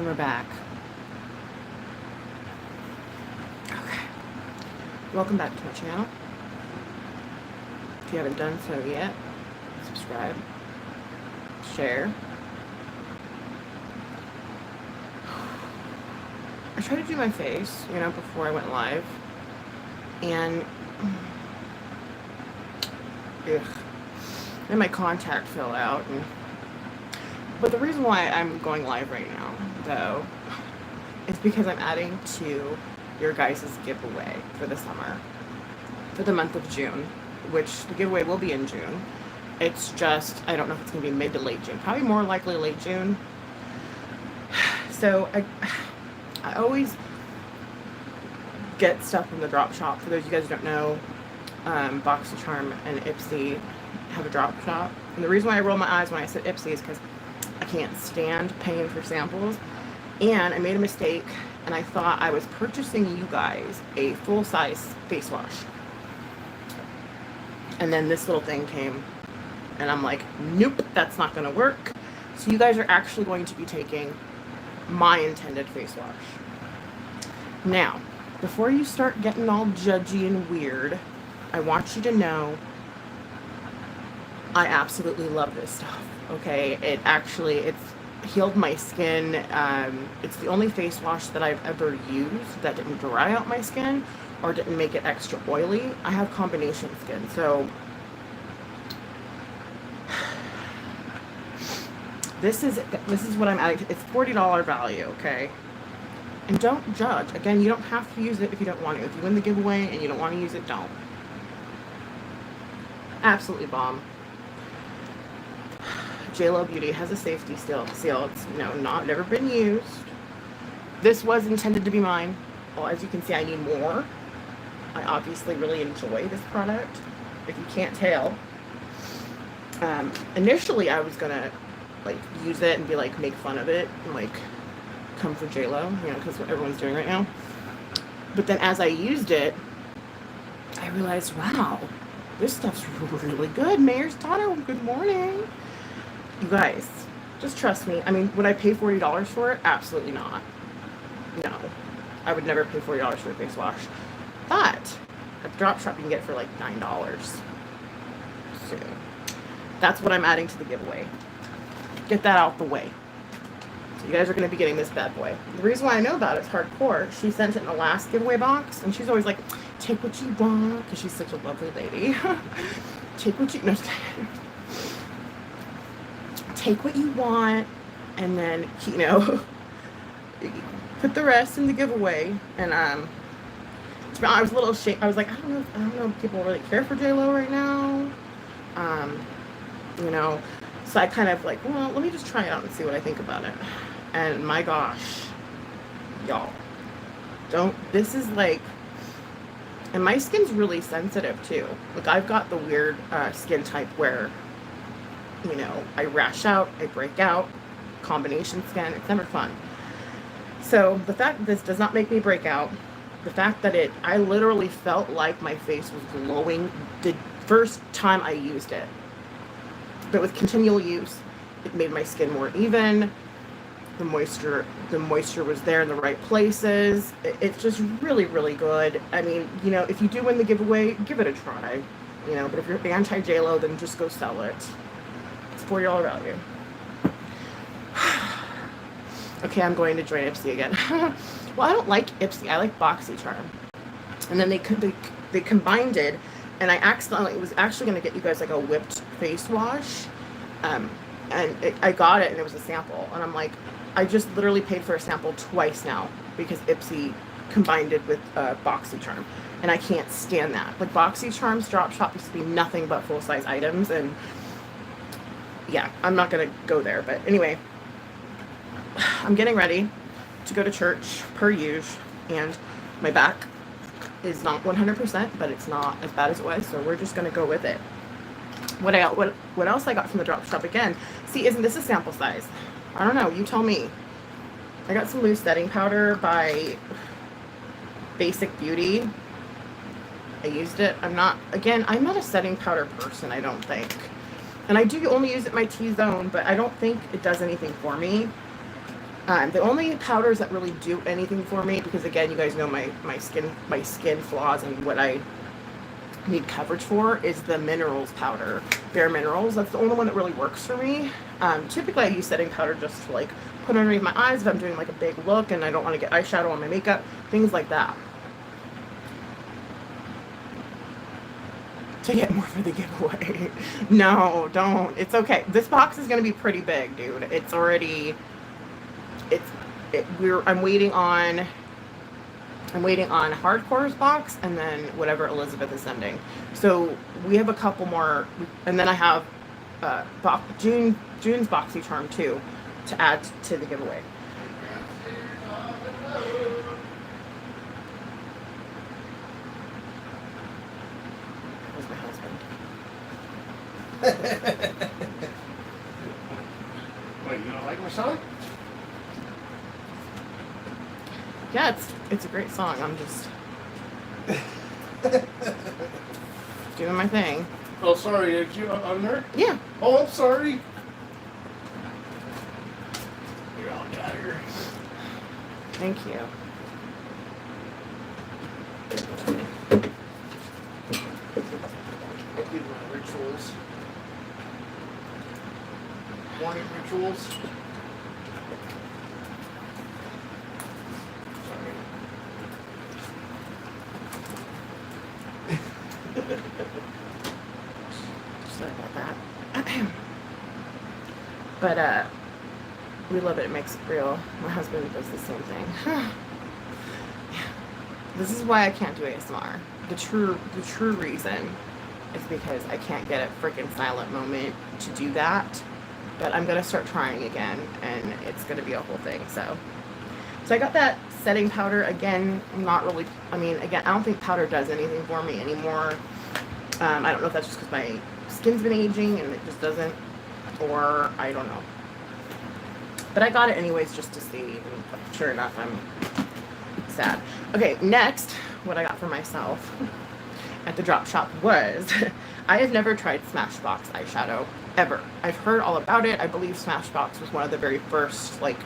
we're back. Okay. Welcome back to my channel. If you haven't done so yet, subscribe, share. I tried to do my face, before I went live. And then my contact fell out. But the reason why I'm going live right now, though, is because I'm adding to your guys' giveaway for the summer, for the month of June, which the giveaway will be in June. It's just, I don't know if it's going to be mid to late June, probably more likely late June. So I always get stuff from the drop shop. For those of you guys who don't know, BoxyCharm and Ipsy have a drop shop. And the reason why I roll my eyes when I said Ipsy is because I can't stand paying for samples. And I made a mistake, and I thought I was purchasing you guys a full-size face wash. And then this little thing came, and I'm like, nope, that's not going to work. So you guys are actually going to be taking my intended face wash. Now, before you start getting all judgy and weird, I want you to know I absolutely love this stuff. Okay, it's healed my skin. It's the only face wash that I've ever used that didn't dry out my skin or didn't make it extra oily. I have combination skin, so this is what I'm adding. It's $40 value, okay? And don't judge. Again, you don't have to use it if you don't want to. If you win the giveaway and you don't want to use it, don't. Absolutely bomb. JLo Beauty has a safety seal. It's never been used. This was intended to be mine. Well, as you can see, I need more. I obviously really enjoy this product, if you can't tell. Initially, I was gonna use it and be make fun of it and come for JLo, because what everyone's doing right now. But then as I used it, I realized, wow, this stuff's really good. Mayor's daughter, good morning. You guys, just trust me. I mean, would I pay $40 for it? Absolutely not. No, I would never pay $40 for a face wash. But at the drop shop, you can get it for $9. So that's what I'm adding to the giveaway. Get that out the way. So you guys are going to be getting this bad boy. The reason why I know about it is hardcore. She sent it in the last giveaway box, and she's always like, take what you want, because she's such a lovely lady. Take what you... No, take what you want, and then, put the rest in the giveaway. And I was a little ashamed. I was like, I don't know if people really care for JLo right now. So I kind of well, let me just try it out and see what I think about it. And my gosh, y'all, this is and my skin's really sensitive too. I've got the weird skin type where I rash out, I break out, combination skin. It's never fun. So the fact that this does not make me break out, the fact that I literally felt like my face was glowing the first time I used it. But with continual use, it made my skin more even. The moisture was there in the right places. It's just really, really good. I mean, if you do win the giveaway, give it a try. But if you're anti-JLo, then just go sell it. $40 value. Okay, I'm going to join Ipsy again. Well, I don't like Ipsy. I like BoxyCharm. And then they combined it, and I accidentally was actually going to get you guys a whipped face wash. I got it, and it was a sample. And I'm like, I just literally paid for a sample twice now because Ipsy combined it with BoxyCharm. And I can't stand that. BoxyCharm's drop shop used to be nothing but full-size items, and yeah, I'm not going to go there. But anyway, I'm getting ready to go to church per usual, and my back is not 100%, but it's not as bad as it was, so we're just going to go with it. What else I got from the drop shop again? See, isn't this a sample size? I don't know. You tell me. I got some loose setting powder by Basic Beauty. I used it. I'm not a setting powder person, I don't think. And I do only use it in my T-zone, but I don't think it does anything for me. The only powders that really do anything for me, because again, you guys know my skin flaws and what I need coverage for, is the minerals powder, Bare Minerals. That's the only one that really works for me. Typically I use setting powder just to like put underneath my eyes if I'm doing like a big look and I don't want to get eyeshadow on my makeup, things like that. To get more for the giveaway. No, don't. It's okay. This box is going to be pretty big, dude. It's already, I'm waiting on Hardcore's box and then whatever Elizabeth is sending. So we have a couple more, and then I have June's BoxyCharm too to add to the giveaway. Where's my husband? Wait, you don't like my song? Yeah, it's a great song. I'm just doing my thing. Oh, sorry, did you on there? Yeah. Oh, I'm sorry. You're all tired. Thank you. I did my rituals. Morning rituals. Sorry about that. But we love it. It makes it real. My husband does the same thing. Yeah. This is why I can't do ASMR. The true reason is because I can't get a freaking silent moment to do that. But I'm gonna start trying again, and it's gonna be a whole thing. So I got that setting powder again. I'm not really. I mean, again, I don't think powder does anything for me anymore. I don't know if that's just because my skin's been aging and it just doesn't, or I don't know. But I got it anyways just to see, and sure enough, I'm sad. Okay, next, what I got for myself at the drop shop was, I have never tried Smashbox eyeshadow, ever. I've heard all about it. I believe Smashbox was one of the very first, like,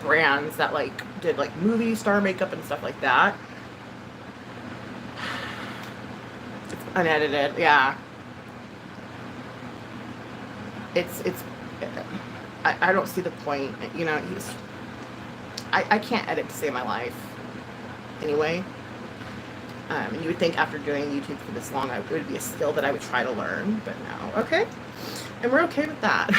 brands that, like, did, like, movie star makeup and stuff like that. It's unedited, yeah. I don't see the point, you know. I can't edit to save my life anyway. And you would think after doing YouTube for this long, it would be a skill that I would try to learn, but no. Okay, and we're okay with that.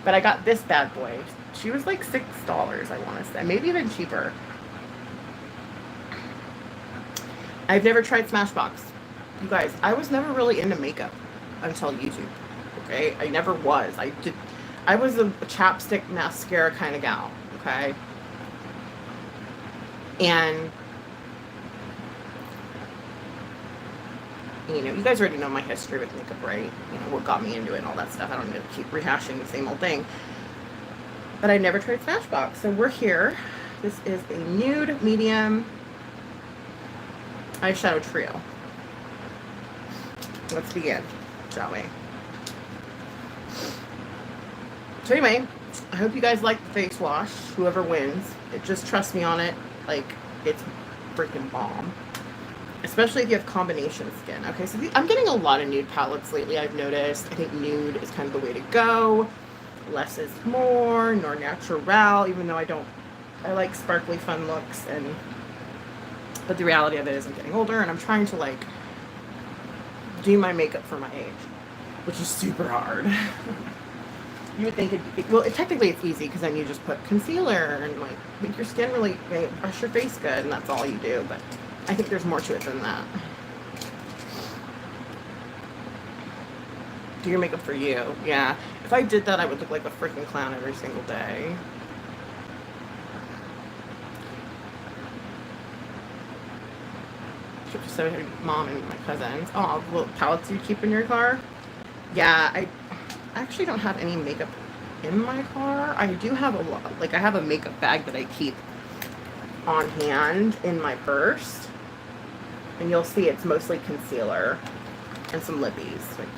But I got this bad boy. She was like $6, I want to say, maybe even cheaper. I've never tried Smashbox. You guys, I was never really into makeup until YouTube. Okay, I never was. I was a chapstick mascara kind of gal. Okay, and you know, you guys already know my history with makeup, right? You know, what got me into it and all that stuff. I don't need to keep rehashing the same old thing. But I never tried Smashbox, so we're here. This is a nude medium eyeshadow trio. Let's begin, shall we? So anyway, I hope you guys like the face wash, whoever wins. Just trust me on it, like, it's freaking bomb. Especially if you have combination skin. Okay, so I'm getting a lot of nude palettes lately, I've noticed. I think nude is kind of the way to go. Less is more, more natural, even though I like sparkly fun looks, but the reality of it is I'm getting older and I'm trying to, like, do my makeup for my age, which is super hard. You would think technically it's easy because then you just put concealer and, like, make your skin really, brush your face good, and that's all you do, but I think there's more to it than that. Do your makeup for you. Yeah. If I did that, I would look like a freaking clown every single day. Should just show your mom and my cousins. Oh, little palettes you keep in your car? Yeah, I actually don't have any makeup in my car. I do have a lot. Like, I have a makeup bag that I keep on hand in my purse. And you'll see it's mostly concealer and some lippies. Like,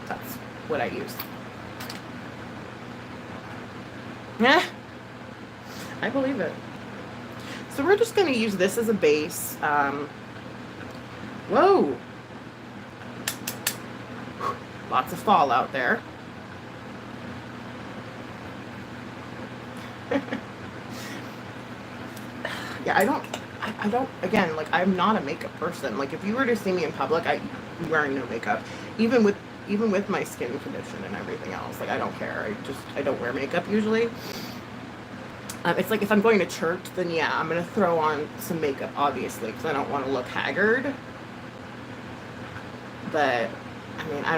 that's what I use. Yeah, I believe it. So we're just going to use this as a base. Whoa. Lots of fallout there. Yeah, I don't, again, like, I'm not a makeup person. Like, if you were to see me in public, I'm wearing no makeup. Even with my skin condition and everything else. Like, I don't care. I don't wear makeup usually. It's like if I'm going to church, then yeah, I'm going to throw on some makeup, obviously, because I don't want to look haggard. But, I mean, I'm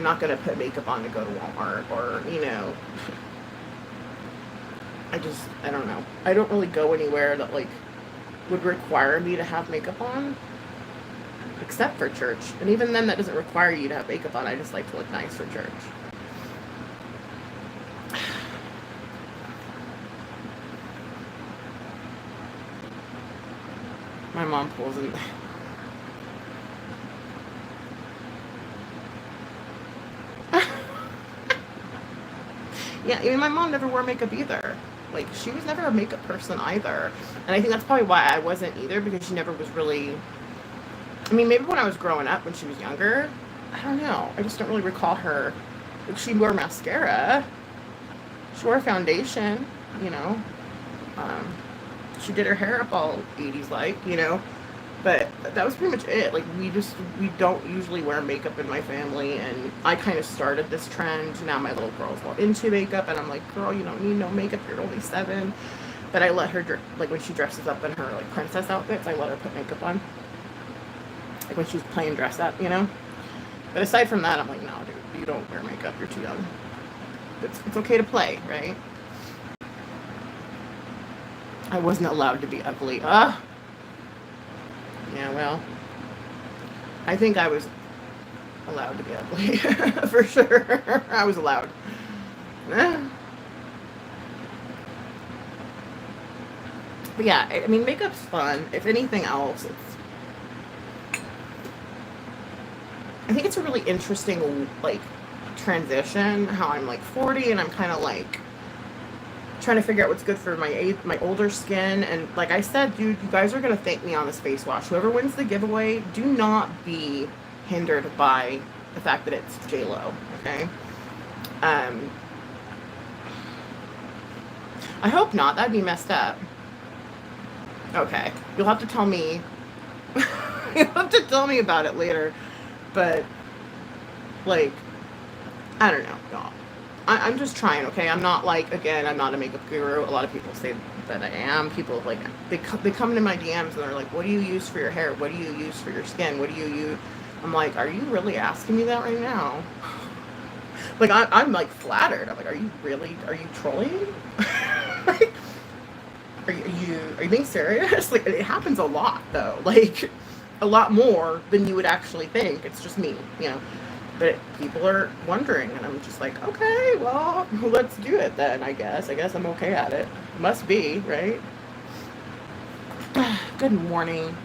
not going to put makeup on to go to Walmart or, you know, I don't know. I don't really go anywhere that, like, would require me to have makeup on, except for church. And even then, that doesn't require you to have makeup on. I just like to look nice for church. My mom pulls in. Yeah, I mean, my mom never wore makeup either. Like, she was never a makeup person either. And I think that's probably why I wasn't either, because she never was really... I mean, maybe when I was growing up, when she was younger, I don't know. I just don't really recall her. Like, she wore mascara. She wore foundation, you know. She did her hair up all 80s like, you know. But that was pretty much it. Like, we don't usually wear makeup in my family, and I kind of started this trend. Now my little girl's all into makeup, and I'm like, girl, you don't need no makeup, you're only 7. But I let her, like, when she dresses up in her, like, princess outfits, I let her put makeup on. Like, when she's playing dress up, you know? But aside from that, I'm like, no, dude, you don't wear makeup, you're too young. It's okay to play, right? I wasn't allowed to be ugly. Yeah, well, I think I was allowed to be ugly. For sure. I was allowed. But yeah, I mean, makeup's fun. If anything else, I think it's a really interesting, like, transition, how I'm, like, 40 and I'm kind of, like, trying to figure out what's good for my older skin. And like I said, dude, you guys are going to thank me on this face wash. Whoever wins the giveaway, do not be hindered by the fact that it's J-Lo, okay? I hope not. That'd be messed up. Okay. You'll have to tell me. You'll have to tell me about it later. But, like, I don't know, y'all. I'm just trying, okay? I'm not, like, again, I'm not a makeup guru. A lot of people say that I am. People, like, they come into my DMs and they're like, what do you use for your hair? What do you use for your skin? What do you use? I'm like, are you really asking me that right now? Like, I'm like, flattered. I'm like, are you trolling? Like, are you being serious? Like, it happens a lot, though. Like, a lot more than you would actually think. It's just me, you know? But people are wondering, and I'm just like, okay, well, let's do it then, I guess. I guess I'm okay at it. Must be, right? Good morning.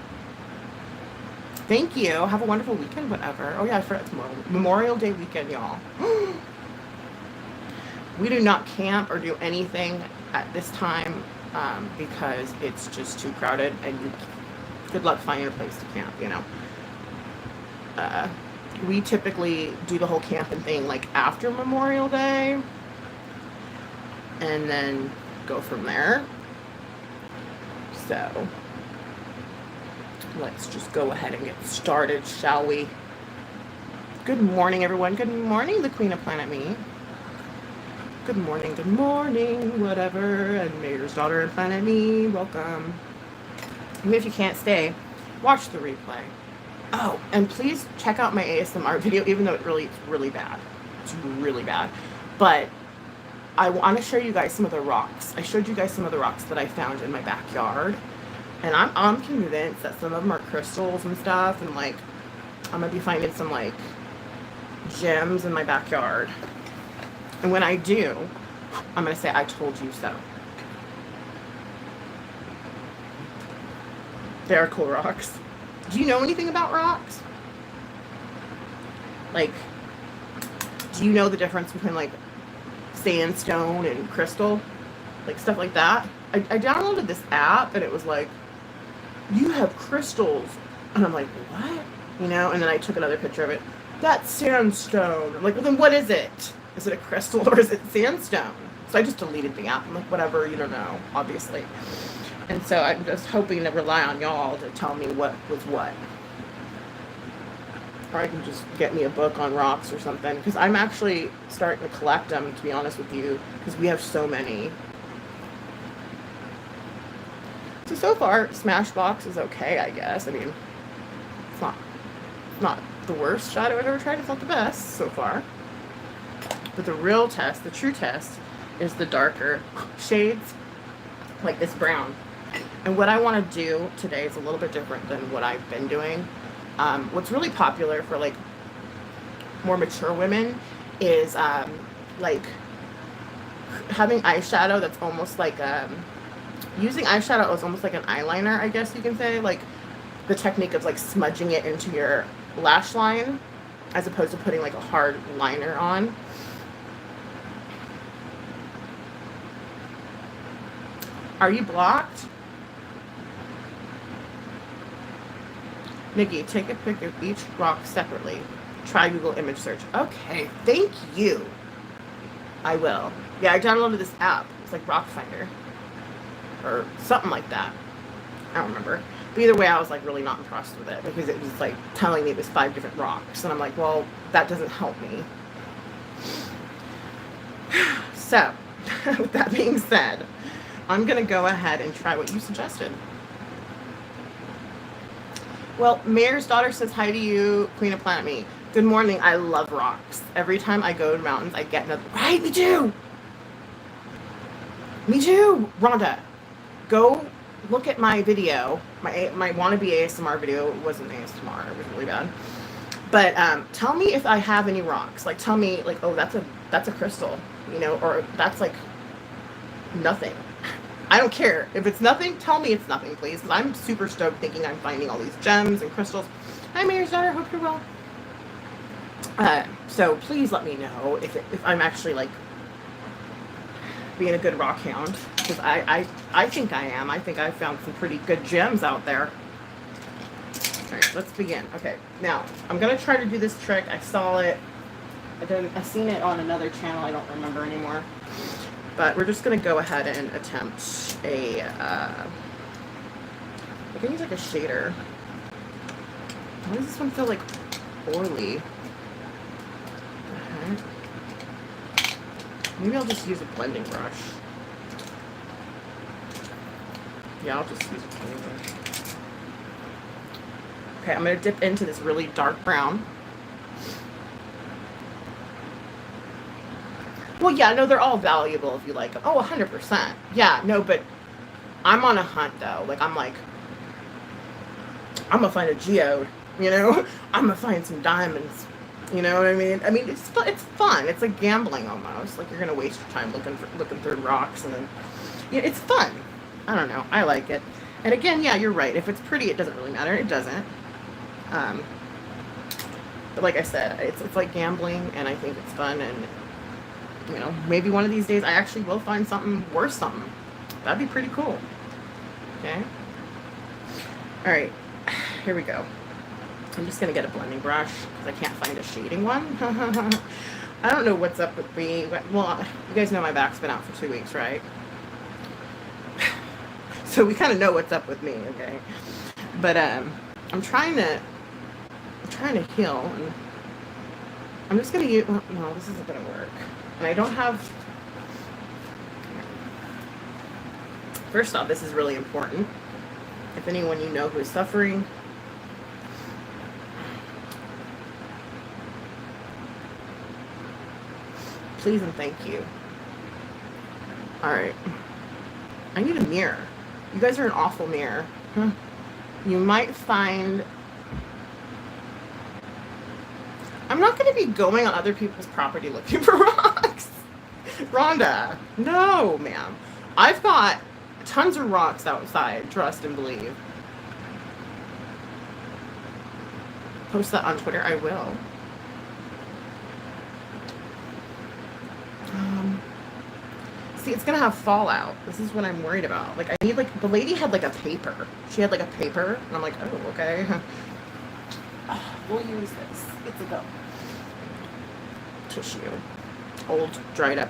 Thank you. Have a wonderful weekend, whatever. Oh, yeah, I forgot tomorrow. Memorial Day weekend, y'all. We do not camp or do anything at this time because it's just too crowded, and good luck finding a place to camp, you know. We typically do the whole camping thing like after Memorial Day and then go from there. So let's just go ahead and get started, shall we? Good morning, everyone. Good morning, the Queen of Planet Me. Good morning, whatever. And Mayor's daughter and Planet Me, welcome. Even if you can't stay, watch the replay. Oh, and please check out my ASMR video, even though it's really bad. It's really bad. But I want to show you guys some of the rocks. I showed you guys some of the rocks that I found in my backyard. And I'm convinced that some of them are crystals and stuff. And, like, I'm going to be finding some, like, gems in my backyard. And when I do, I'm going to say, I told you so. They are cool rocks. Do you know anything about rocks? Like, do you know the difference between, like, sandstone and crystal, like stuff like that. I downloaded this app and it was like, you have crystals. And I'm like, what? You know, and then I took another picture of it. That's sandstone. I'm like, well, then what is it? Is it a crystal or is it sandstone? So I just deleted the app. I'm like, whatever, you don't know, obviously. And so I'm just hoping to rely on y'all to tell me what was what. Or I can just get me a book on rocks or something. Because I'm actually starting to collect them, to be honest with you. Because we have so many. So far, Smashbox is okay, I guess. I mean, it's not the worst shadow I've ever tried. It's not the best so far. But the real test, the true test, is the darker shades, like this brown. And what I want to do today is a little bit different than what I've been doing. What's really popular for like more mature women is like having eyeshadow that's almost like using eyeshadow as almost like an eyeliner, I guess you can say, like the technique of like smudging it into your lash line as opposed to putting like a hard liner on. Are you blocked? Nikki, take a pic of each rock separately. Try Google image search. Okay, thank you. I will. Yeah, I downloaded this app. It's like Rock Finder. Or something like that. I don't remember. But either way, I was like really not impressed with it because it was like telling me it was 5 different rocks. And I'm like, well, that doesn't help me. So, with that being said, I'm going to go ahead and try what you suggested. Well, Mayor's daughter says hi to you, Queen of Planet Me. Good morning. I love rocks. Every time I go to mountains, I get another. Right, me too. Me too. Rhonda, go look at my video, my wannabe ASMR video. It wasn't ASMR. It was really bad. But tell me if I have any rocks. Like, tell me, like, oh, that's a crystal, you know, or that's like nothing. I don't care. If it's nothing, tell me it's nothing, please. Because I'm super stoked thinking I'm finding all these gems and crystals. Hi, Mayor's daughter. Hope you're well. So please let me know if I'm actually like being a good rock hound. Because I think I am. I think I found some pretty good gems out there. All right, let's begin. Okay, now I'm going to try to do this trick. I saw it. I've seen it on another channel. I don't remember anymore. But we're just going to go ahead and attempt a, I can use like a shader. Why does this one feel like oily? Maybe I'll just use a blending brush. Yeah, I'll just use a blending brush. Okay, I'm going to dip into this really dark brown. Well, yeah, no, they're all valuable if you like them. Oh, 100%. Yeah, no, but I'm on a hunt, though. Like, I'm going to find a geode, you know? I'm going to find some diamonds, you know what I mean? I mean, it's fun. It's like gambling almost. Like, you're going to waste your time looking through rocks, and then, yeah, it's fun. I don't know. I like it. And again, yeah, you're right. If it's pretty, it doesn't really matter. It doesn't. But like I said, it's like gambling, and I think it's fun, and you know, maybe one of these days I actually will find something worth something. That'd be pretty cool. Okay. All right. Here we go. I'm just going to get a blending brush because I can't find a shading one. I don't know what's up with me. Well, you guys know my back's been out for 2 weeks, right? So we kind of know what's up with me, okay? But I'm trying to heal. And I'm just going to use... No, this isn't going to work. And I don't have... First off, this is really important. If anyone you know who is suffering, please and thank you. Alright. I need a mirror. You guys are an awful mirror. Huh? You might find... I'm not going to be going on other people's property looking for rocks. Rhonda, no, ma'am. I've got tons of rocks outside, trust and believe. Post that on Twitter, I will. See, it's gonna have fallout. This is what I'm worried about. Like, I need, like, the lady had, like, a paper. She had, like, a paper, and I'm like, oh, okay. We'll use this. It's a go. Tissue. Old, dried up,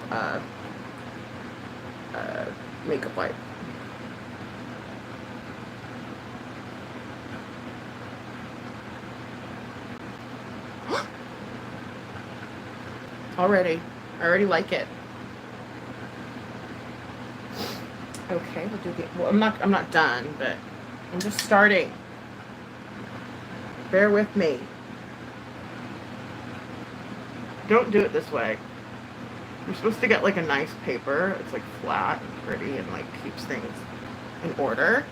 makeup wipe. Already. I already like it. Okay, we'll do the, well, I'm not done, but I'm just starting. Bear with me. Don't do it this way. You're supposed to get like a nice paper. It's like flat and pretty and like keeps things in order.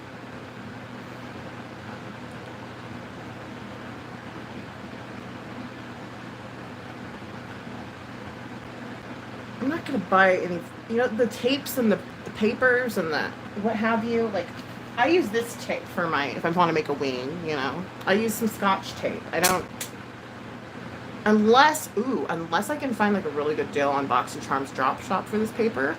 I'm not gonna buy any, you know, the tapes and the papers and the what have you. Like, I use this tape for my, if I want to make a wing, you know. I use some Scotch tape. I don't, unless I can find like a really good deal on BoxyCharm's drop shop for this paper.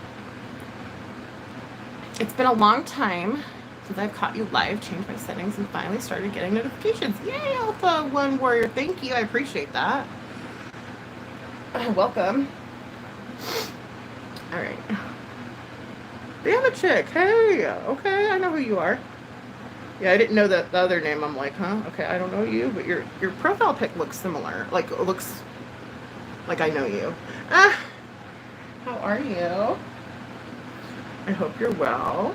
It's been a long time since I've caught you live, changed my settings, and finally started getting notifications. Yay, Alpha One Warrior. Thank you. I appreciate that. Welcome. All right. Damn it, chick. Hey. Okay, I know who you are. Yeah, I didn't know that the other name. I'm like, huh? Okay, I don't know you, but your profile pic looks similar. Like, it looks like I know you. Ah. How are you? I hope you're well.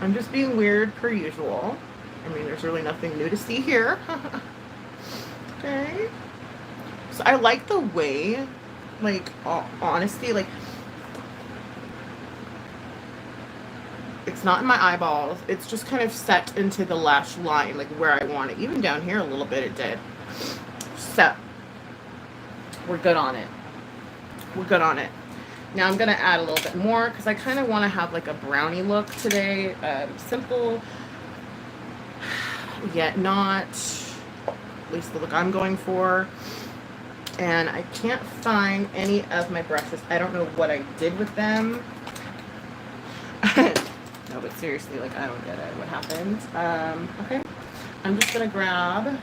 I'm just being weird per usual. I mean, there's really nothing new to see here. Okay. So I like the way, like, honesty, like, it's not in my eyeballs. It's just kind of set into the lash line, like where I want it. Even down here a little bit it did. So, we're good on it. We're good on it. Now I'm going to add a little bit more because I kind of want to have like a brownie look today. Simple, yet not, at least the look I'm going for. And I can't find any of my brushes. I don't know what I did with them. No, but seriously, like, I don't get it. What happened? Okay. I'm just going to grab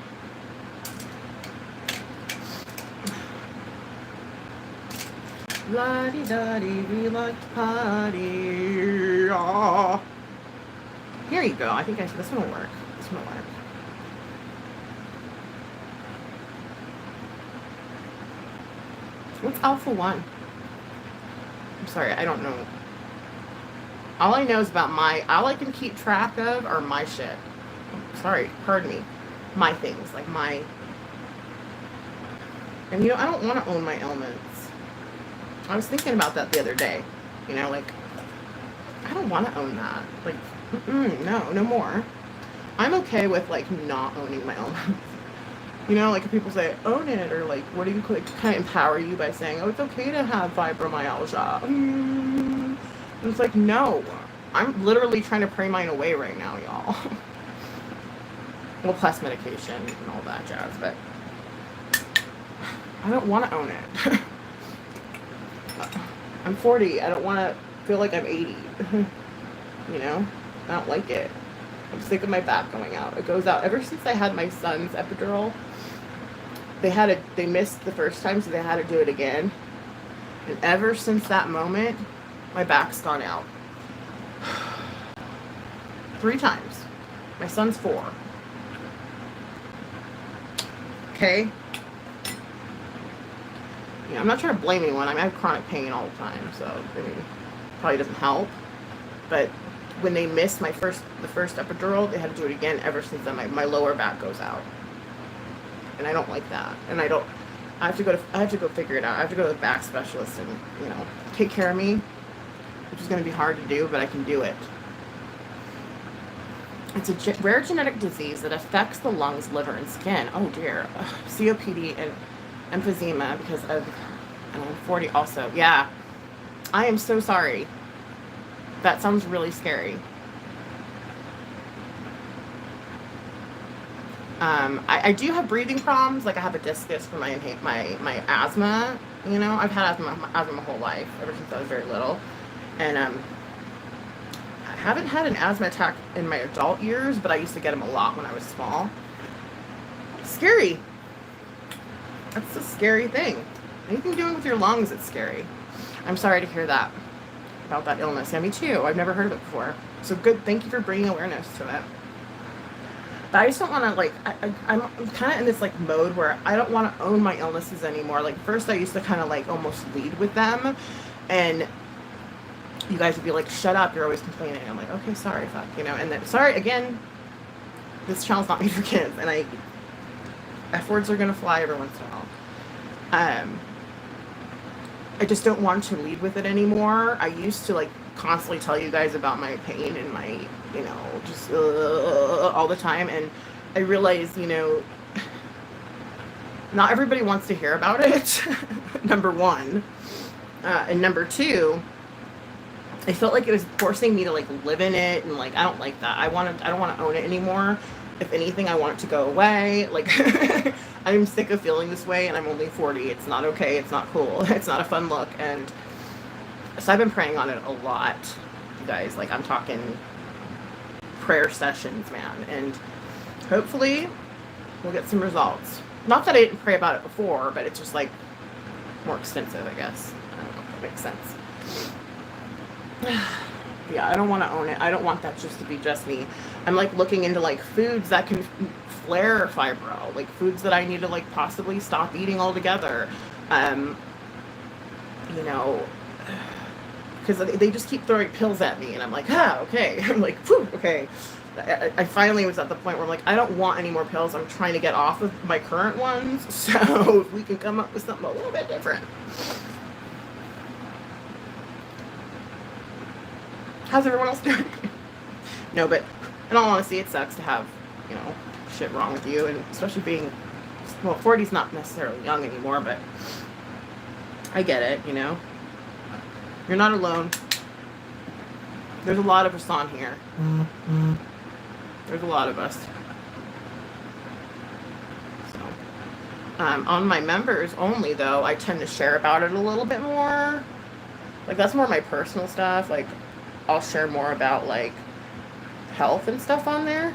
la-di-da-di, we like to party. Aww. Here you go. I think this one will work. This one will work. What's Alpha One? I'm sorry, I don't know. All I know is about all I can keep track of are my shit. Sorry, pardon me. My things, like my, and you know, I don't want to own my ailments. I was thinking about that the other day. You know, like, I don't want to own that. Like, no more. I'm okay with, like, not owning my ailments. You know, like, if people say, own it, or, like, what do you, like, kind of empower you by saying, oh, it's okay to have fibromyalgia. And it's like, no. I'm literally trying to pray mine away right now, y'all. Well, plus medication and all that jazz, but I don't want to own it. I'm 40. I don't want to feel like I'm 80. You know? I don't like it. I'm sick of my back going out. It goes out. Ever since I had my son's epidural, they missed the first time, so they had to do it again. And ever since that moment, my back's gone out. 3 times. My son's 4. Okay? Yeah, I'm not trying to blame anyone. I mean, I have chronic pain all the time, so I mean, probably doesn't help. But when they missed the first epidural, they had to do it again. Ever since then, my lower back goes out, and I don't like that. And I have to go figure it out. I have to go to the back specialist and, you know, take care of me, which is going to be hard to do, but I can do it. It's a rare genetic disease that affects the lungs, liver, and skin. Oh dear. COPD and emphysema because of, and I'm 40 also. Yeah. I am so sorry. That sounds really scary. I do have breathing problems. Like, I have a discus for my asthma. You know, I've had asthma my whole life, ever since I was very little. And I haven't had an asthma attack in my adult years, but I used to get them a lot when I was small. Scary. That's a scary thing. Anything doing with your lungs, it's scary. I'm sorry to hear that about that illness. Yeah, me too. I've never heard of it before. So good. Thank you for bringing awareness to it. But I just don't want to, like, I'm kind of in this, like, mode where I don't want to own my illnesses anymore. Like, first I used to kind of, like, almost lead with them. And you guys would be like, shut up, you're always complaining. I'm like, okay, sorry, fuck, you know. And then, sorry, again, this channel's not made for kids. And F words are going to fly every once in a while. I just don't want to lead with it anymore. I used to, like, constantly tell you guys about my pain and my, you know, just all the time. And I realized, you know, not everybody wants to hear about it, number one. And number two, I felt like it was forcing me to, like, live in it. And, like, I don't like that. I don't want to own it anymore. If anything, I want it to go away. Like, I'm sick of feeling this way, and I'm only 40. It's not okay. It's not cool. It's not a fun look. And so I've been praying on it a lot, you guys. Like, I'm talking prayer sessions, man. And hopefully we'll get some results. Not that I didn't pray about it before, but it's just, like, more extensive, I guess. I don't know if that makes sense. Yeah, I don't want to own it. I don't want that just to be just me. I'm, like, looking into, like, foods that can flare fibro, like foods that I need to, like, possibly stop eating altogether. You know, because they just keep throwing pills at me, and I'm like, okay. I'm like, whew, okay. I finally was at the point where I'm like, I don't want any more pills. I'm trying to get off of my current ones, so if we can come up with something a little bit different. How's everyone else doing? No, but in all honesty, it sucks to have, you know, shit wrong with you, and especially being, well, 40's not necessarily young anymore, but I get it, you know. You're not alone. There's a lot of us on here. There's a lot of us. So, on my members only, though, I tend to share about it a little bit more. Like, that's more my personal stuff. Like, I'll share more about, like, health and stuff on there.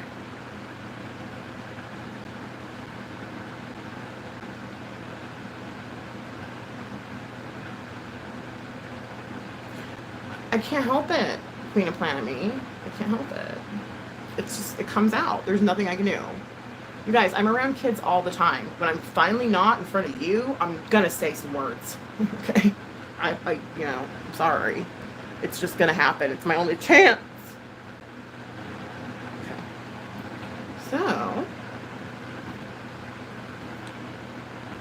I can't help it, Queen of Planet Me. I can't help it. It's just, it comes out. There's nothing I can do. You guys, I'm around kids all the time. When I'm finally not in front of you, I'm gonna say some words. Okay? I you know, I'm sorry. It's just gonna happen. It's my only chance. Okay. So,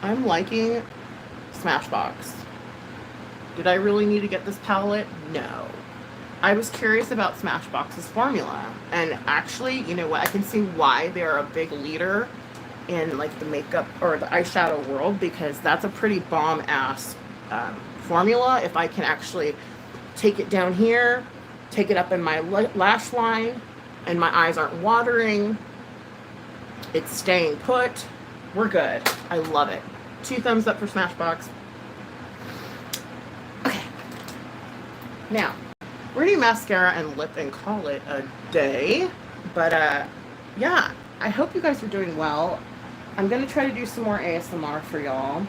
I'm liking Smashbox. Did I really need to get this palette? No. I was curious about Smashbox's formula. And actually, you know what? I can see why they're a big leader in, like, the makeup or the eyeshadow world, because that's a pretty bomb-ass formula. If I can actually take it down here, take it up in my lash line, and my eyes aren't watering, it's staying put, we're good. I love it. 2 thumbs up for Smashbox. Okay. Now, we're gonna do mascara and lip and call it a day. But, yeah, I hope you guys are doing well. I'm gonna try to do some more ASMR for y'all,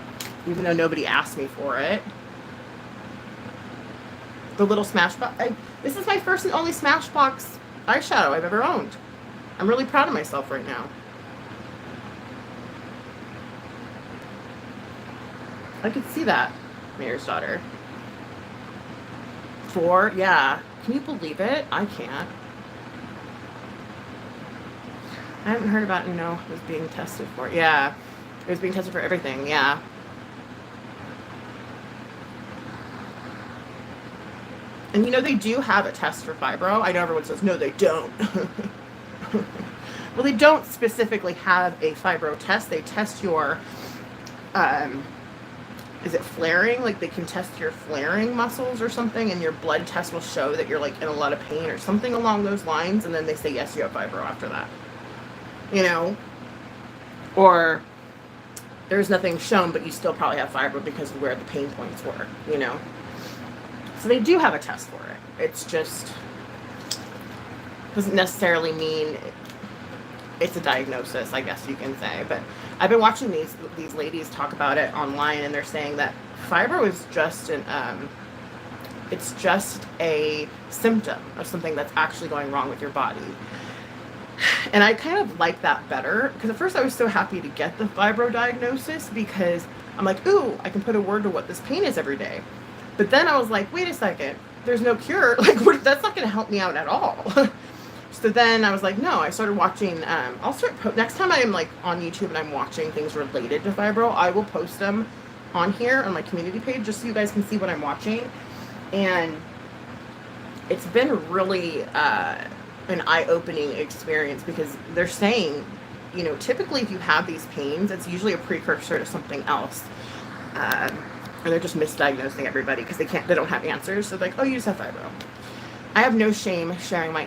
even though nobody asked me for it. The little Smashbox. This is my first and only Smashbox eyeshadow I've ever owned. I'm really proud of myself right now. I could see that, Mayor's Daughter. 4, yeah. Can you believe it? I can't. I haven't heard about, you know, it was being tested for. Yeah. It was being tested for everything, yeah. And, you know, they do have a test for fibro. I know everyone says, no, they don't. Well, they don't specifically have a fibro test. They test your, is it flaring? Like, they can test your flaring muscles or something, and your blood test will show that you're, like, in a lot of pain or something along those lines, and then they say, yes, you have fibro after that. You know? Or there's nothing shown, but you still probably have fibro because of where the pain points were, you know? So they do have a test for it. It's just doesn't necessarily mean it's a diagnosis, I guess you can say. But I've been watching these ladies talk about it online, and they're saying that fibro is just it's just a symptom of something that's actually going wrong with your body. And I kind of like that better, because at first I was so happy to get the fibro diagnosis, because I'm like, ooh, I can put a word to what this pain is every day. But then I was like, wait a second, there's no cure. Like, that's not going to help me out at all. So then I was like, no, I started watching, next time I'm like on YouTube and I'm watching things related to fibro, I will post them on here on my community page, just so you guys can see what I'm watching. And it's been really an eye-opening experience, because they're saying, you know, typically if you have these pains, it's usually a precursor to something else. And they're just misdiagnosing everybody because they don't have answers. So like, oh, you just have fibro. I have no shame sharing my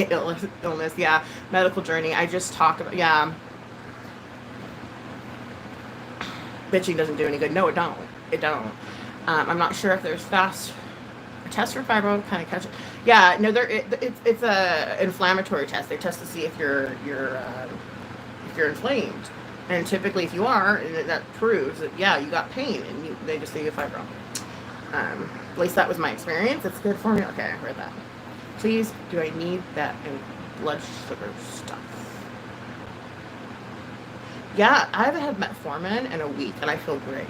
illness. Yeah. Medical journey. I just talk about, yeah. Bitching doesn't do any good. No, it don't. It don't. I'm not sure if there's fast tests for fibro, kind of catch it. Yeah, no, it's a inflammatory test. They test to see if you're inflamed, and typically if you are, and that proves that, yeah, you got pain, and they just say you have fibro. At least that was my experience. It's good for me. Okay, I heard that. Please, do I need that in blood sugar stuff? Yeah, I haven't had metformin in a week, and I feel great.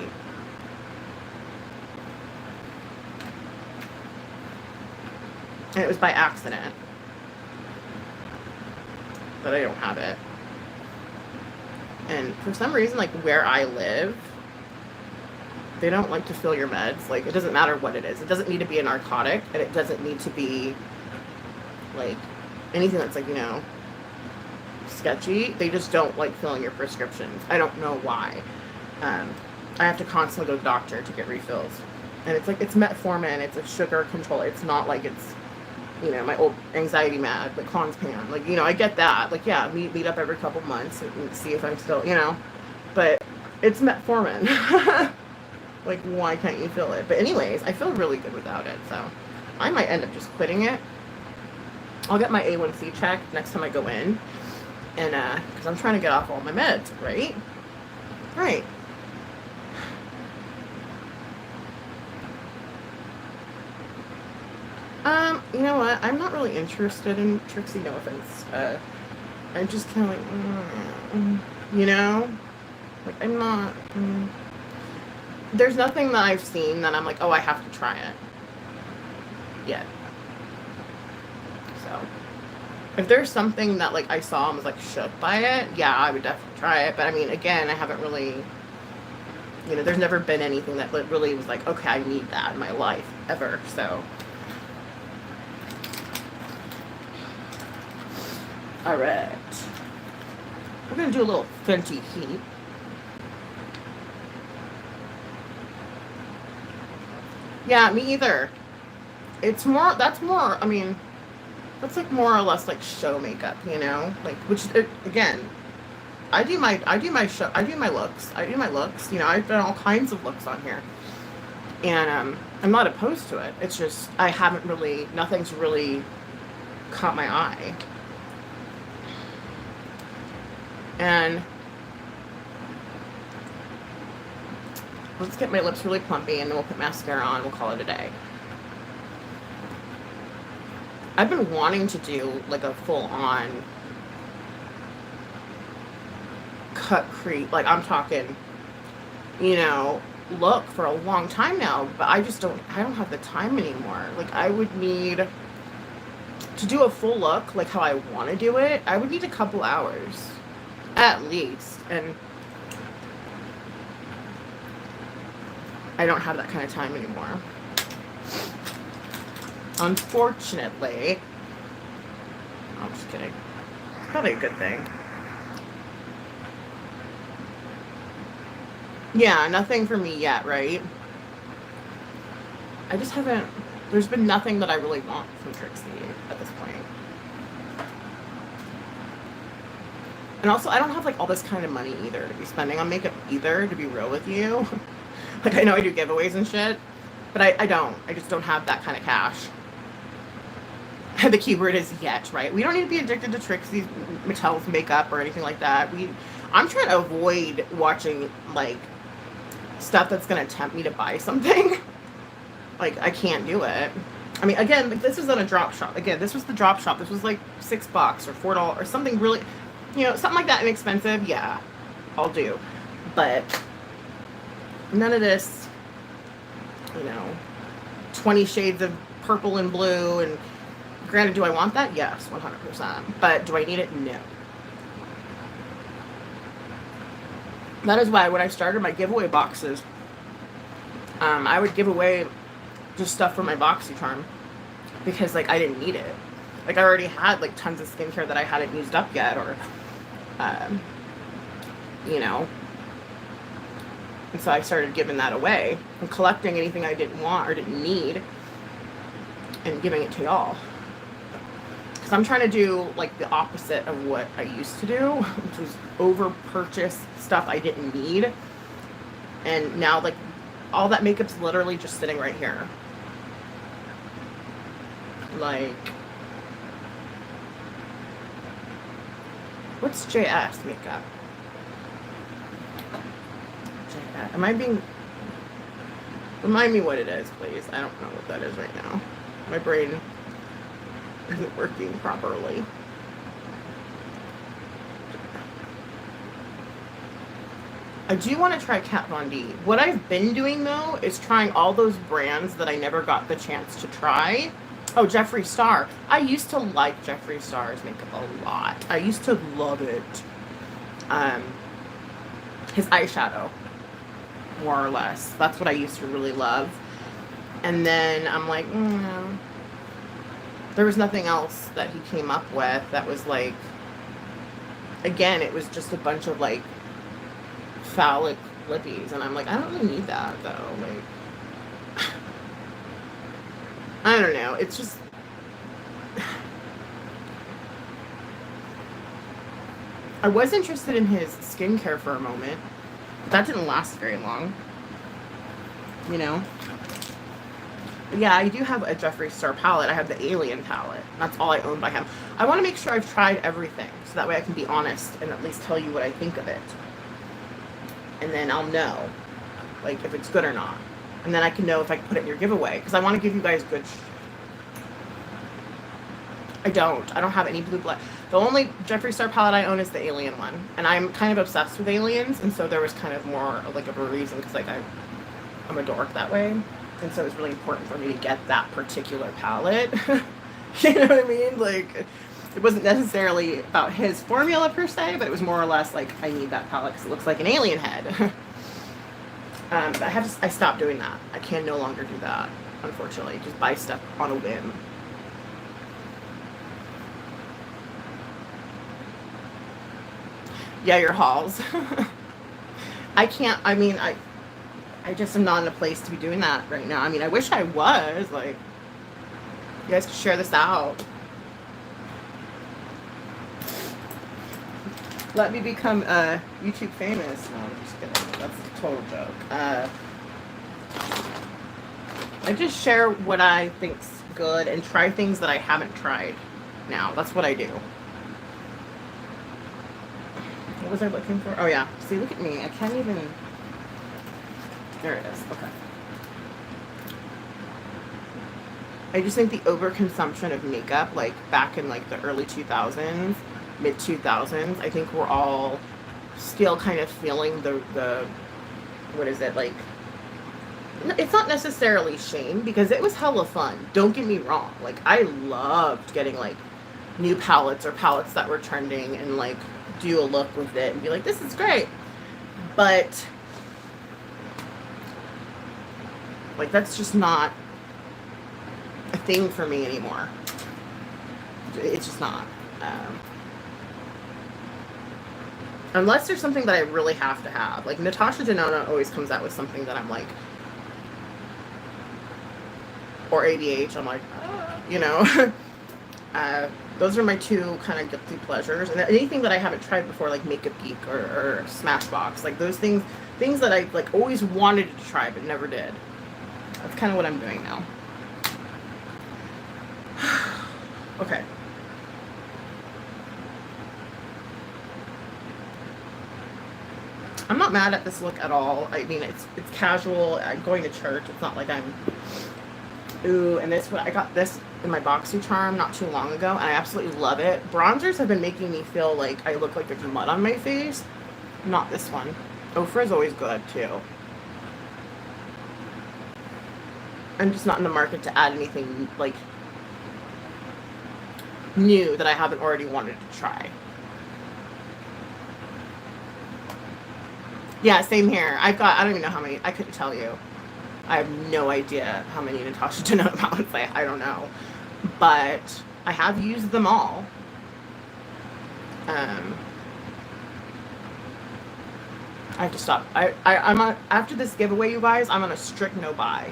And it was by accident that I don't have it. And for some reason, like where I live, they don't like to fill your meds. Like, it doesn't matter what it is. It doesn't need to be a narcotic, and it doesn't need to be like anything that's like, you know, sketchy. They just don't like filling your prescriptions. I don't know why. I have to constantly go to the doctor to get refills. And it's like, it's metformin, it's a sugar control. It's not like it's, you know, my old anxiety med, like clonazepam. Like, you know, I get that. Like, yeah, meet up every couple months and see if I'm still, you know. But it's metformin. Like, why can't you fill it? But anyways, I feel really good without it. So I might end up just quitting it. I'll get my A1C checked next time I go in. And, because I'm trying to get off all my meds, right? Right. You know what? I'm not really interested in Trixie, no offense. I'm just kind of like, you know? Like, I'm not, there's nothing that I've seen that I'm like, oh, I have to try it. Yet. So, if there's something that, like, I saw and was, like, shook by it, yeah, I would definitely try it. But, I mean, again, I haven't really, you know, there's never been anything that really was like, okay, I need that in my life, ever, so. Alright. We're going to do a little Fenty heat. Yeah, me either. It's more, that's more, I mean, that's like more or less like show makeup, you know? Like, which, again, I do my looks, you know, I've done all kinds of looks on here. And, I'm not opposed to it. It's just, I haven't really, nothing's really caught my eye. And let's get my lips really plumpy, and then we'll put mascara on. We'll call it a day. I've been wanting to do like a full-on cut crease, like I'm talking, you know, look for a long time now, but I don't have the time anymore. Like, I would need to do a full look, like how I want to do it. I would need a couple hours at least, and I don't have that kind of time anymore, unfortunately. I'm just kidding. It's probably a good thing. Yeah, nothing for me yet, right? I just haven't, there's been nothing that I really want from Trixie at this point. And also, I don't have like all this kind of money either to be spending on makeup either, to be real with you. Like, I know I do giveaways and shit, But I don't. I just don't have that kind of cash. The keyword is yet, right? We don't need to be addicted to Trixie Mattel's makeup or anything like that. I'm trying to avoid watching, like, stuff that's going to tempt me to buy something. Like, I can't do it. I mean, again, like, this was at a drop shop. Again, this was the drop shop. This was like $6 or $4 or something really, something like that inexpensive. Yeah, I'll do. But none of this, 20 shades of purple and blue. And granted, do I want that? Yes, 100%. But do I need it? No. That is why when I started my giveaway boxes, I would give away just stuff from my BoxyCharm because, like, I didn't need it. Like, I already had, like, tons of skincare that I hadn't used up yet, or, and so I started giving that away and collecting anything I didn't want or didn't need and giving it to y'all. Because I'm trying to do, like, the opposite of what I used to do, which was over-purchase stuff I didn't need. And now, like, all that makeup's literally just sitting right here. Like, what's JS makeup? JS. Am I being... Remind me what it is, please. I don't know what that is right now. My brain isn't working properly. I do want to try Kat Von D. What I've been doing, though, is trying all those brands that I never got the chance to try. Oh, Jeffree Star. I used to like Jeffree Star's makeup a lot. I used to love it. His eyeshadow, more or less. That's what I used to really love. And then I'm like, there was nothing else that he came up with that was like, again, it was just a bunch of, like, phallic lippies, and I'm like, I don't really need that, though. Like, I don't know. It's just, I was interested in his skincare for a moment, but that didn't last very long. But yeah, I do have a Jeffree Star palette. I have the Alien palette. That's all I own by him. I want to make sure I've tried everything, so that way I can be honest and at least tell you what I think of it. And then I'll know, like, if it's good or not. And then I can know if I can put it in your giveaway. Because I want to give you guys good... I don't have any blue blood. The only Jeffree Star palette I own is the Alien one. And I'm kind of obsessed with aliens. And so there was kind of more, like, of a reason. Because, like, I'm a dork that way. And so it's really important for me to get that particular palette. You know what I mean? Like... It wasn't necessarily about his formula per se, but it was more or less like, I need that palette because it looks like an alien head. But I stopped doing that. I can no longer do that, unfortunately. Just buy stuff on a whim. Yeah, your hauls. I can't, I just am not in a place to be doing that right now. I mean, I wish I was. Like, you guys could share this out. Let me become YouTube famous. No, I'm just kidding. That's a total joke. I just share what I think's good and try things that I haven't tried now. That's what I do. What was I looking for? Oh, yeah. See, look at me. I can't even... There it is. Okay. I just think the overconsumption of makeup, like, back in, like, the early 2000s, mid-2000s, I think we're all still kind of feeling the what is it, like, it's not necessarily shame, because it was hella fun. Don't get me wrong. Like, I loved getting, like, new palettes or palettes that were trending and, like, do a look with it and be like, this is great. But, like, that's just not a thing for me anymore. It's just not. Unless there's something that I really have to have. Like, Natasha Denona always comes out with something that I'm like, or ABH, I'm like, those are my two kind of guilty pleasures. And anything that I haven't tried before, like Makeup Geek or Smashbox, like those things that I, like, always wanted to try but never did. That's kind of what I'm doing now. Okay. I'm not mad at this look at all. I mean, it's casual. I'm going to church. It's not like I'm... Ooh, and this one, I got this in my BoxyCharm not too long ago, and I absolutely love it. Bronzers have been making me feel like I look like there's mud on my face. Not this one. Ofra is always good, too. I'm just not in the market to add anything, like, new that I haven't already wanted to try. Yeah, same here. I don't even know how many. I couldn't tell you. I have no idea how many Natasha Denona palettes I don't know. But I have used them all. I have to stop. I'm on, after this giveaway, you guys, I'm on a strict no buy.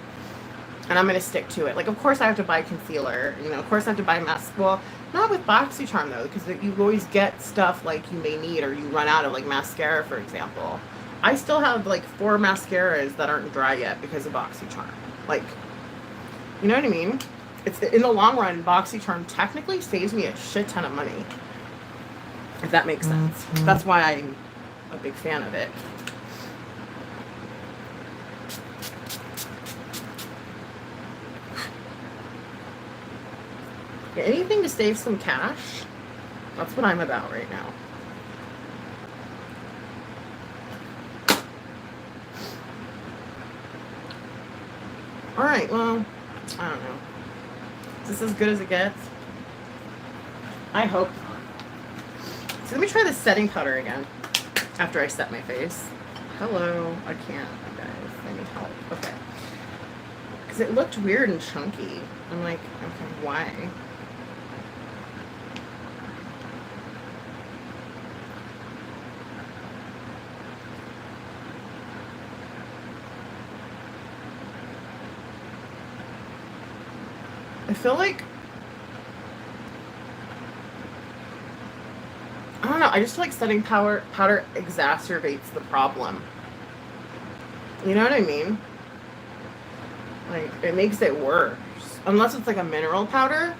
And I'm going to stick to it. Like, of course I have to buy concealer. You know, of course I have to buy mask. Well, not with BoxyCharm, though, because you always get stuff, like, you may need, or you run out of, like, mascara, for example. I still have, like, 4 mascaras that aren't dry yet because of BoxyCharm. Like, you know what I mean? It's in the long run, BoxyCharm technically saves me a shit ton of money. If that makes sense. Mm-hmm. That's why I'm a big fan of it. Yeah, anything to save some cash. That's what I'm about right now. Alright, well, I don't know. Is this as good as it gets? I hope not. So let me try the setting powder again after I set my face. Hello. I can't, you guys. I need help. Okay. Because it looked weird and chunky. I'm like, okay, why? I feel like, I don't know, I just feel like setting powder exacerbates the problem. You know what I mean? Like, it makes it worse. Unless it's like a mineral powder.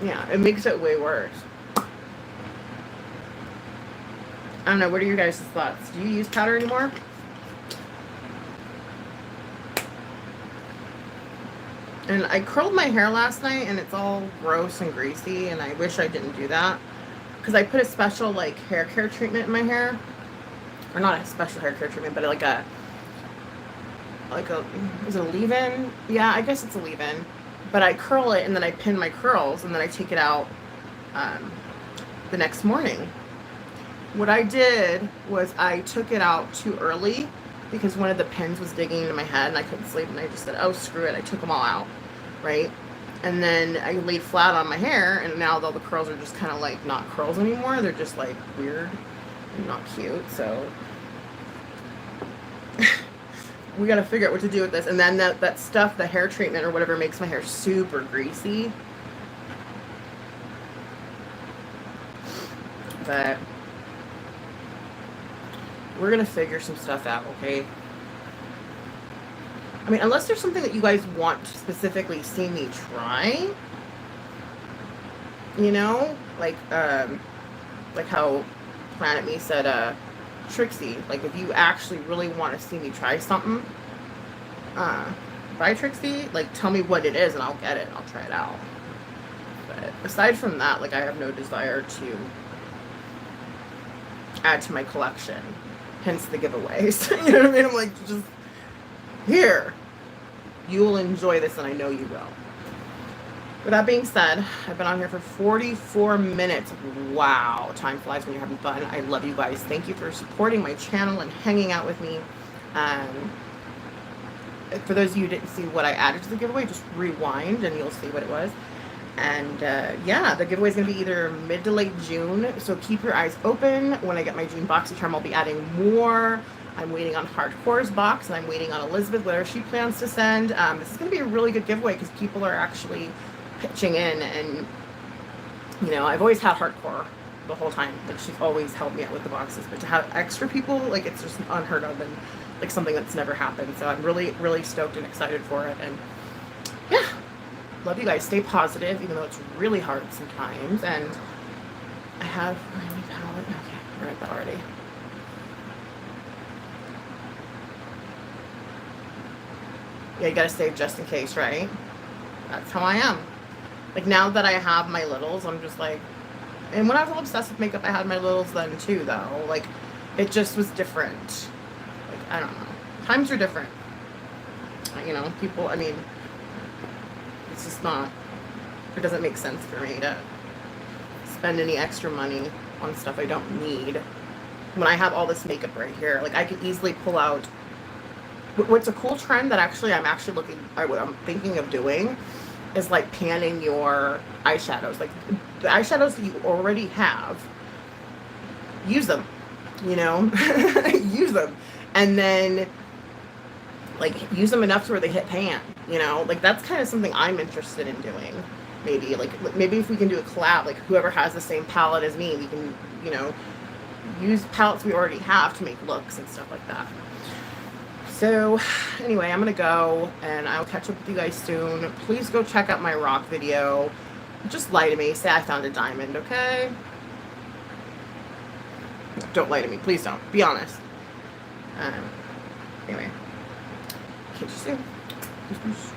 Yeah, it makes it way worse. I don't know, what are your guys' thoughts? Do you use powder anymore? And I curled my hair last night, and it's all gross and greasy, and I wish I didn't do that. Because I put a special, like, hair care treatment in my hair. Or not a special hair care treatment, but like a, is it a leave-in? Yeah, I guess it's a leave-in. But I curl it, and then I pin my curls, and then I take it out the next morning. What I did was I took it out too early, because one of the pins was digging into my head and I couldn't sleep, and I just said, oh, screw it. I took them all out, right? And then I laid flat on my hair, and now all the curls are just kind of like not curls anymore. They're just like weird and not cute. So we got to figure out what to do with this. And then that stuff, the hair treatment or whatever, makes my hair super greasy. But we're going to figure some stuff out, okay? I mean, unless there's something that you guys want to specifically see me try. You know? Like how Planet Me said, Trixie. Like, if you actually really want to see me try something, by Trixie, like, tell me what it is and I'll get it. I'll try it out. But aside from that, like, I have no desire to add to my collection. Hence the giveaways. You know what I mean? I'm like, just here. You will enjoy this, and I know you will. With that being said, I've been on here for 44 minutes. Wow. Time flies when you're having fun. I love you guys. Thank you for supporting my channel and hanging out with me. For those of you who didn't see what I added to the giveaway, just rewind and you'll see what it was. And yeah, the giveaway is going to be either mid to late June, so keep your eyes open. When I get my June BoxyCharm, I'll be adding more. I'm waiting on Hardcore's box, and I'm waiting on Elizabeth, whatever she plans to send. This is going to be a really good giveaway because people are actually pitching in, and, you know, I've always had Hardcore the whole time. Like, she's always helped me out with the boxes, but to have extra people, like, it's just unheard of. And like something that's never happened. So I'm really, really stoked and excited for it. And yeah, love you guys. Stay positive, even though it's really hard sometimes. And I have my new palette. Okay, I read that already. Yeah, you gotta save just in case, right? That's how I am. Like, now that I have my littles, I'm just like, and when I was all obsessed with makeup, I had my littles then too, though. Like, it just was different. Like, I don't know. Times are different. You know, people, I mean, it's just not, it doesn't make sense for me to spend any extra money on stuff I don't need. When I have all this makeup right here, like, I could easily pull out. What's a cool trend that I'm thinking of doing is like panning your eyeshadows. Like, the eyeshadows that you already have, use them, you know, use them. And then like use them enough to where they hit pan, you know, like that's kind of something I'm interested in doing. Maybe if we can do a collab, like whoever has the same palette as me, we can, you know, use palettes we already have to make looks and stuff like that. So anyway, I'm gonna go and I'll catch up with you guys soon. Please go check out my rock video. Just lie to me, say I found a diamond, okay? Don't lie to me, please don't. Be honest. Anyway, catch you soon. Peace, peace.